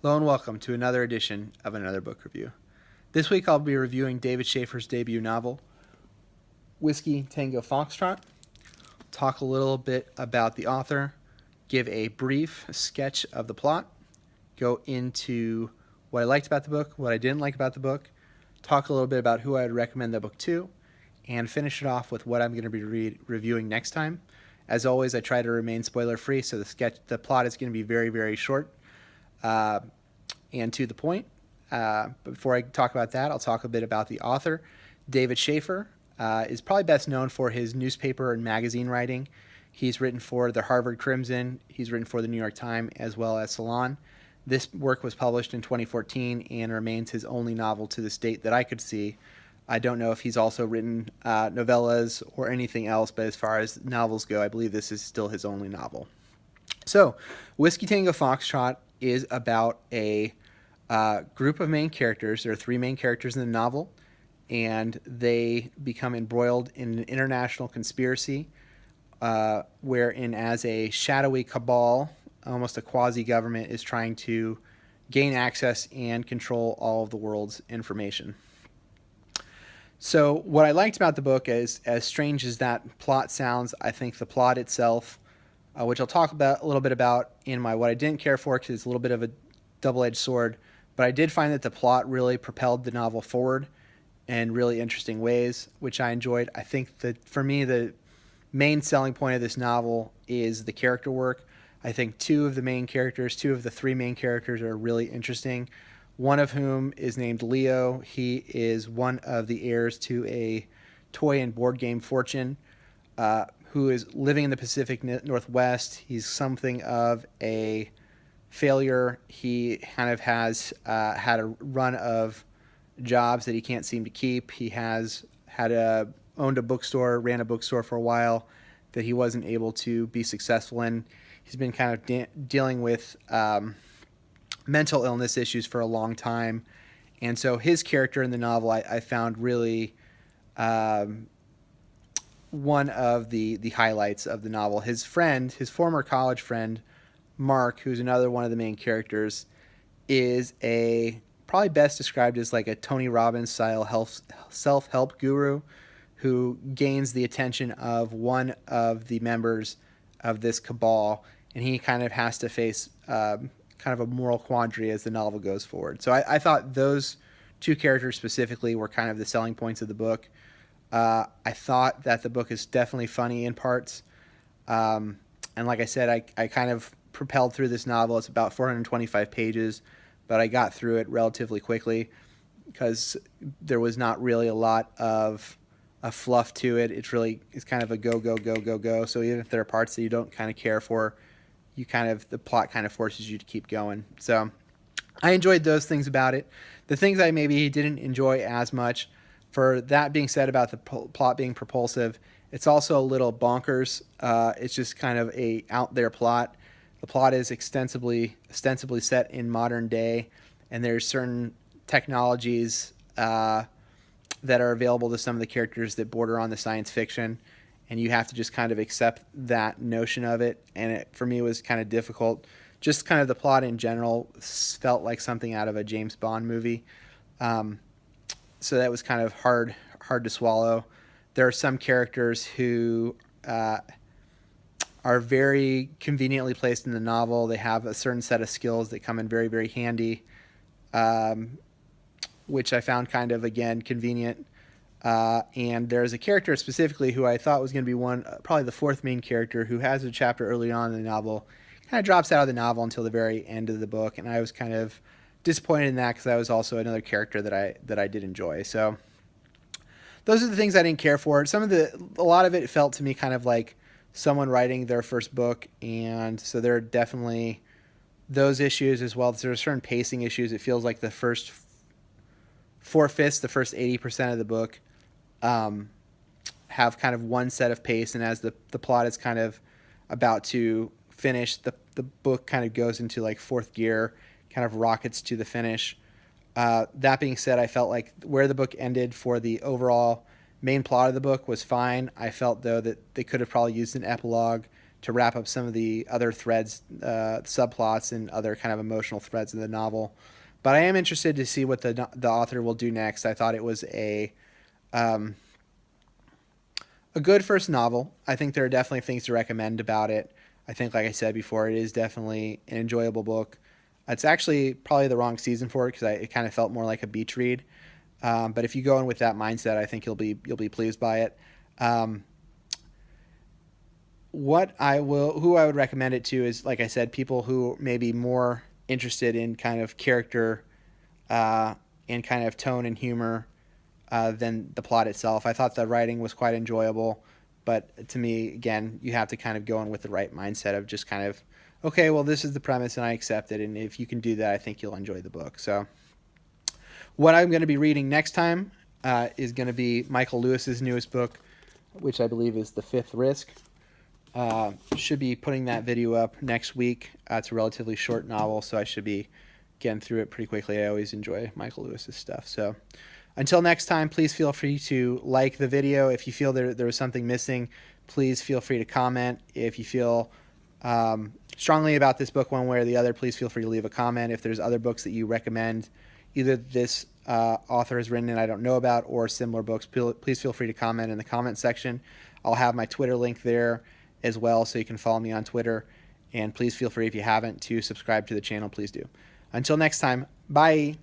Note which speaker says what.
Speaker 1: Hello and welcome to another edition of Another Book Review. This week I'll be reviewing David Shafer's debut novel, Whiskey Tango Foxtrot. Talk a little bit about the author, give a brief sketch of the plot, go into what I liked about the book, what I didn't like about the book, talk a little bit about who I would recommend the book to, and finish it off with what I'm going to be reviewing next time. As always, I try to remain spoiler-free, so the plot is going to be very, very short. And to the point. But before I talk about that, I'll talk a bit about the author. David Shafer is probably best known for his newspaper and magazine writing. He's written for the Harvard Crimson. He's written for the New York Times as well as Salon. This work was published in 2014 and remains his only novel to this date that I could see. I don't know if he's also written novellas or anything else, but as far as novels go, I believe this is still his only novel. So, Whiskey Tango Foxtrot is about a group of main characters. There are three main characters in the novel, and they become embroiled in an international conspiracy wherein as a shadowy cabal, almost a quasi-government, is trying to gain access and control all of the world's information. So what I liked about the book, as strange as that plot sounds, I think the plot itself, which I'll talk about a little bit about in my what I didn't care for, because it's a little bit of a double-edged sword, but I did find that the plot really propelled the novel forward in really interesting ways, which I enjoyed. I think that for me, the main selling point of this novel is the character work. I think two of the three main characters are really interesting, one of whom is named Leo. He is one of the heirs to a toy and board game fortune, who is living in the Pacific Northwest. He's something of a failure. He kind of has had a run of jobs that he can't seem to keep. He has owned a bookstore, ran a bookstore for a while that he wasn't able to be successful in. He's been kind of dealing with mental illness issues for a long time. And so his character in the novel I found really one of the highlights of the novel. His former college friend, Mark, who's another one of the main characters, is probably best described as like a Tony Robbins style self-help guru who gains the attention of one of the members of this cabal, and he kind of has to face kind of a moral quandary as the novel goes forward. So I thought those two characters specifically were kind of the selling points of the book. I thought that the book is definitely funny in parts. And like I said, I kind of propelled through this novel. It's about 425 pages, but I got through it relatively quickly because there was not really a lot of fluff to it. It's kind of a go, go, go, go, go. So even if there are parts that you don't kind of care for, the plot kind of forces you to keep going. So I enjoyed those things about it. The things I maybe didn't enjoy as much, for that being said about the plot being propulsive, it's also a little bonkers. It's just kind of a out there plot. The plot is ostensibly set in modern day, and there's certain technologies that are available to some of the characters that border on the science fiction, and you have to just kind of accept that notion of it. And it, for me, was kind of difficult. Just kind of the plot in general felt like something out of a James Bond movie. So that was kind of hard to swallow. There are some characters who are very conveniently placed in the novel. They have a certain set of skills that come in very, very handy, which I found kind of, again, convenient. And there's a character specifically who I thought was going to be probably the fourth main character, who has a chapter early on in the novel, kind of drops out of the novel until the very end of the book, and I was kind of disappointed in that because that was also another character that I did enjoy. So those are the things I didn't care for. A lot of it felt to me kind of like someone writing their first book, and so there are definitely those issues as well. There are certain pacing issues. It feels like the first 4/5, the first 80% of the book have kind of one set of pace, and as the plot is kind of about to finish, the book kind of goes into like fourth gear, kind of rockets to the finish. That being said, I felt like where the book ended for the overall main plot of the book was fine. I felt, though, that they could have probably used an epilogue to wrap up some of the other threads, subplots, and other kind of emotional threads in the novel. But I am interested to see what the author will do next. I thought it was a good first novel. I think there are definitely things to recommend about it. I think, like I said before, it is definitely an enjoyable book. It's actually probably the wrong season for it because it kind of felt more like a beach read. But if you go in with that mindset, I think you'll be pleased by it. Who I would recommend it to is, like I said, people who may be more interested in kind of character and kind of tone and humor than the plot itself. I thought the writing was quite enjoyable, but to me, again, you have to kind of go in with the right mindset of just kind of, okay, well, this is the premise and I accept it. And if you can do that, I think you'll enjoy the book. So what I'm going to be reading next time is going to be Michael Lewis's newest book, which I believe is The Fifth Risk. Should be putting that video up next week. It's a relatively short novel, so I should be getting through it pretty quickly. I always enjoy Michael Lewis's stuff. So until next time, please feel free to like the video. If you feel there was something missing, please feel free to comment. If you feel strongly about this book one way or the other, please feel free to leave a comment. If there's other books that you recommend, either this author has written and I don't know about or similar books, please feel free to comment in the comment section. I'll have my Twitter link there as well, so you can follow me on Twitter. And please feel free, if you haven't, to subscribe to the channel. Please do. Until next time, bye.